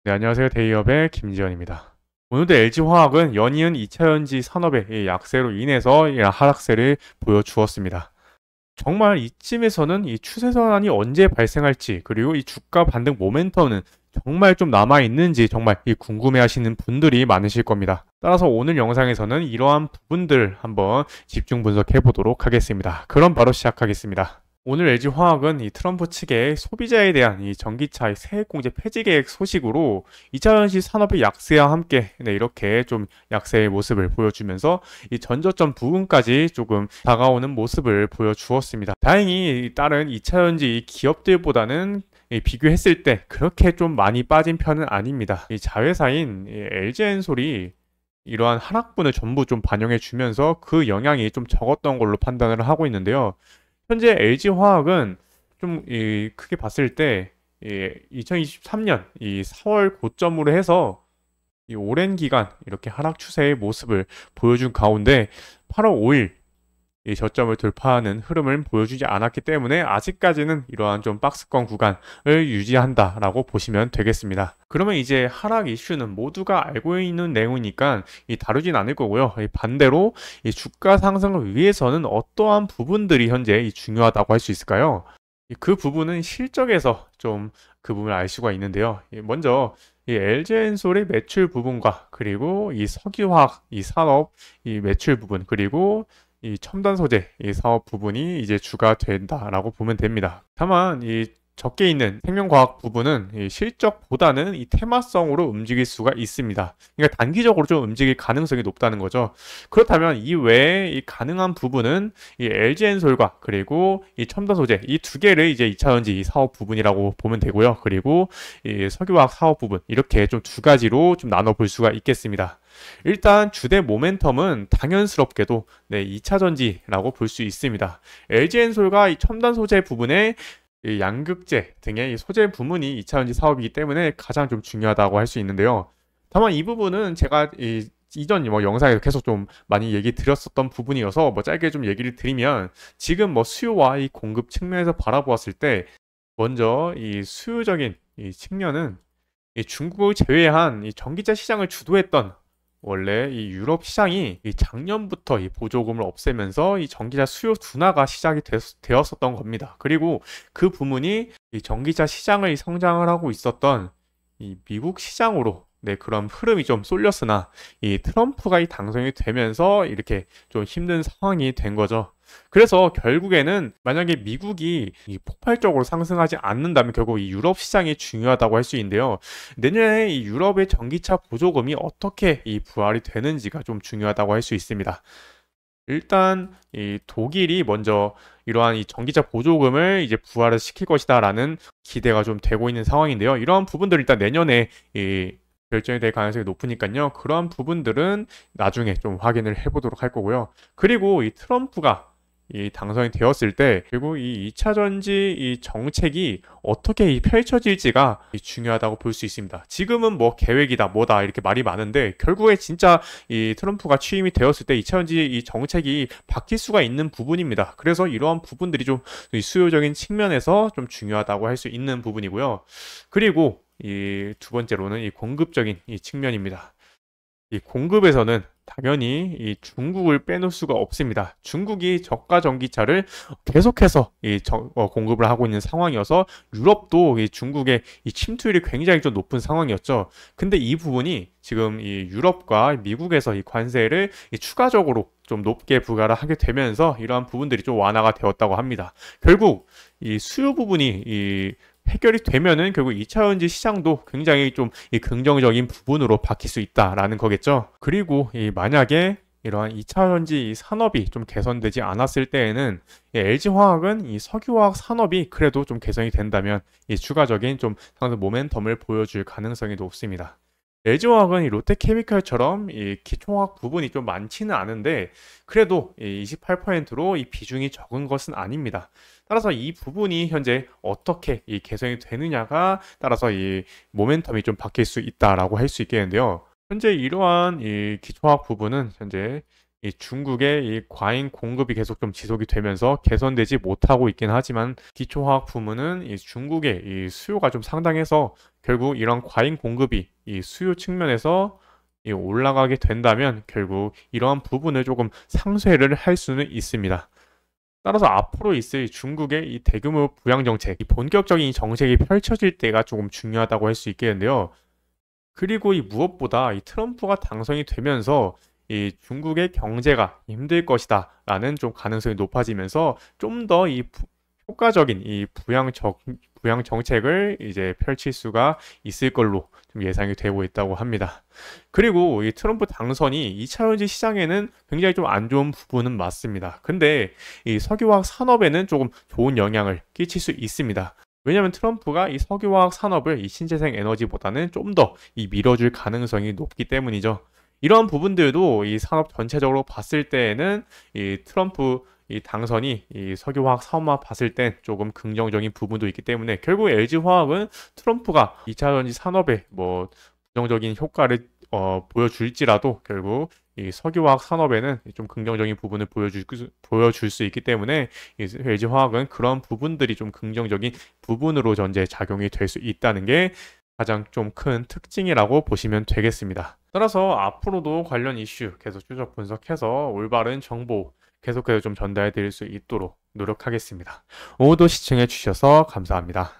네, 안녕하세요. 데이업의 김지현입니다. 오늘도 LG화학은 연이은 2차전지 산업의 이 약세로 인해서 이 하락세를 보여주었습니다. 정말 이쯤에서는 이 추세 전환이 언제 발생할지, 그리고 이 주가 반등 모멘텀은 정말 좀 남아있는지 정말 이 궁금해하시는 분들이 많으실 겁니다. 따라서 오늘 영상에서는 이러한 부분들 한번 집중 분석해 보도록 하겠습니다. 그럼 바로 시작하겠습니다. 오늘 LG화학은 이 트럼프 측의 소비자에 대한 이 전기차의 세액공제 폐지 계획 소식으로 2차전지 산업의 약세와 함께 이렇게 좀 약세의 모습을 보여주면서 이 전저점 부근까지 조금 다가오는 모습을 보여주었습니다. 다행히 다른 2차전지 기업들보다는 비교했을 때 그렇게 좀 많이 빠진 편은 아닙니다. 이 자회사인 LG엔솔이 이러한 하락분을 전부 좀 반영해 주면서 그 영향이 좀 적었던 걸로 판단을 하고 있는데요. 현재 LG화학은 좀 크게 봤을 때 2023년 이 4월 고점으로 해서 이 오랜 기간 이렇게 하락 추세의 모습을 보여준 가운데 8월 5일 이 저점을 돌파하는 흐름을 보여주지 않았기 때문에 아직까지는 이러한 좀 박스권 구간을 유지한다라고 보시면 되겠습니다. 그러면 이제 하락 이슈는 모두가 알고 있는 내용이니까 다루진 않을 거고요. 반대로 이 주가 상승을 위해서는 어떠한 부분들이 현재 중요하다고 할 수 있을까요? 그 부분은 실적에서 좀 그 부분을 알 수가 있는데요. 먼저 이 LG엔솔의 매출 부분과 그리고 이 석유화학 이 산업 이 매출 부분 그리고 이 첨단 소재 이 사업 부분이 이제 주가 된다라고 보면 됩니다. 다만 이 적게 있는 생명과학 부분은 이 실적보다는 이 테마성으로 움직일 수가 있습니다. 그러니까 단기적으로 좀 움직일 가능성이 높다는 거죠. 그렇다면 이 외에 이 가능한 부분은 이 LG엔솔과 그리고 이 첨단 소재 이 두 개를 이제 2차전지 이 사업 부분이라고 보면 되고요. 그리고 이 석유화학 사업 부분 이렇게 좀 두 가지로 좀 나눠 볼 수가 있겠습니다. 일단 주대 모멘텀은 당연스럽게도 2차전지라고 볼 수 있습니다. LG엔솔과 이 첨단 소재 부분에 이 양극재 등의 이 소재 부문이 2차전지 사업이기 때문에 가장 좀 중요하다고 할 수 있는데요. 다만 이 부분은 제가 이전 영상에서 계속 좀 많이 얘기 드렸었던 부분이어서 짧게 좀 얘기를 드리면 지금 수요와 이 공급 측면에서 바라보았을 때 먼저 이 수요적인 이 측면은 이 중국을 제외한 이 전기차 시장을 주도했던 원래 이 유럽 시장이 이 작년부터 이 보조금을 없애면서 이 전기차 수요 둔화가 시작이 되었었던 겁니다. 그리고 그 부분이 이 전기차 시장을 성장을 하고 있었던 이 미국 시장으로 그런 흐름이 좀 쏠렸으나 이 트럼프가 당선이 되면서 이렇게 좀 힘든 상황이 된 거죠. 그래서 결국에는 만약에 미국이 이 폭발적으로 상승하지 않는다면 결국 이 유럽 시장이 중요하다고 할 수 있는데요. 내년에 이 유럽의 전기차 보조금이 어떻게 이 부활이 되는지가 좀 중요하다고 할 수 있습니다. 일단 이 독일이 먼저 이러한 이 전기차 보조금을 이제 부활을 시킬 것이다라는 기대가 좀 되고 있는 상황인데요. 이러한 부분들을 일단 내년에 이 결정이 될 가능성이 높으니까요. 그러한 부분들은 나중에 좀 확인을 해보도록 할 거고요. 그리고 이 트럼프가 이 당선이 되었을 때 그리고 이 2차 전지 이 정책이 어떻게 펼쳐질지가 중요하다고 볼 수 있습니다. 지금은 계획이다 뭐다 이렇게 말이 많은데 결국에 진짜 이 트럼프가 취임이 되었을 때 2차 전지 이 정책이 바뀔 수가 있는 부분입니다. 그래서 이러한 부분들이 좀 수요적인 측면에서 좀 중요하다고 할 수 있는 부분이고요. 그리고 이 두 번째로는 이 공급적인 이 측면입니다. 이 공급에서는 당연히 이 중국을 빼놓을 수가 없습니다. 중국이 저가 전기차를 계속해서 공급을 하고 있는 상황이어서 유럽도 이 중국의 이 침투율이 굉장히 좀 높은 상황이었죠. 근데 이 부분이 지금 이 유럽과 미국에서 이 관세를 추가적으로 좀 높게 부과를 하게 되면서 이러한 부분들이 좀 완화가 되었다고 합니다. 결국 이 수요 부분이 해결이 되면은 결국 2차전지 시장도 굉장히 좀 긍정적인 부분으로 바뀔 수 있다라는 거겠죠. 그리고 만약에 이러한 2차전지 산업이 좀 개선되지 않았을 때에는 LG화학은 이 석유화학 산업이 그래도 좀 개선이 된다면 추가적인 좀 상승 모멘텀을 보여줄 가능성이 높습니다. LG화학은 이 롯데케미칼처럼 이 기초화학 부분이 좀 많지는 않은데 그래도 28%로 이 비중이 적은 것은 아닙니다. 따라서 이 부분이 현재 어떻게 개선이 되느냐가 따라서 이 모멘텀이 좀 바뀔 수 있다라고 할 수 있겠는데요. 현재 이러한 이 기초화학 부분은 현재 이 중국의 이 과잉 공급이 계속 좀 지속이 되면서 개선되지 못하고 있긴 하지만 기초화학 부문은 이 중국의 이 수요가 좀 상당해서 결국 이런 과잉 공급이 이 수요 측면에서 이 올라가게 된다면 결국 이러한 부분을 조금 상쇄를 할 수는 있습니다. 따라서 앞으로 있을 중국의 이 대규모 부양 정책, 이 본격적인 이 정책이 펼쳐질 때가 조금 중요하다고 할 수 있겠는데요. 그리고 이 무엇보다 이 트럼프가 당선이 되면서 이 중국의 경제가 힘들 것이다라는 좀 가능성이 높아지면서 좀 더 이 효과적인 이 부양 정책을 이제 펼칠 수가 있을 걸로 좀 예상이 되고 있다고 합니다. 그리고 이 트럼프 당선이 2차 전지 시장에는 굉장히 좀 안 좋은 부분은 맞습니다. 근데 이 석유화학 산업에는 조금 좋은 영향을 끼칠 수 있습니다. 왜냐하면 트럼프가 이 석유화학 산업을 이 신재생 에너지보다는 좀 더 이 밀어줄 가능성이 높기 때문이죠. 이러한 부분들도 이 산업 전체적으로 봤을 때에는 이 트럼프 이 당선이 이 석유화학 사업만 봤을 땐 조금 긍정적인 부분도 있기 때문에 결국 LG화학은 트럼프가 2차 전지 산업에 뭐 부정적인 효과를 보여줄지라도 결국 이 석유화학 산업에는 좀 긍정적인 부분을 보여줄 수 있기 때문에 이 LG화학은 그런 부분들이 좀 긍정적인 부분으로 전제 작용이 될 수 있다는 게 가장 좀 큰 특징이라고 보시면 되겠습니다. 따라서 앞으로도 관련 이슈 계속 추적 분석해서 올바른 정보 계속해서 좀 전달해 드릴 수 있도록 노력하겠습니다. 오늘도 시청해 주셔서 감사합니다.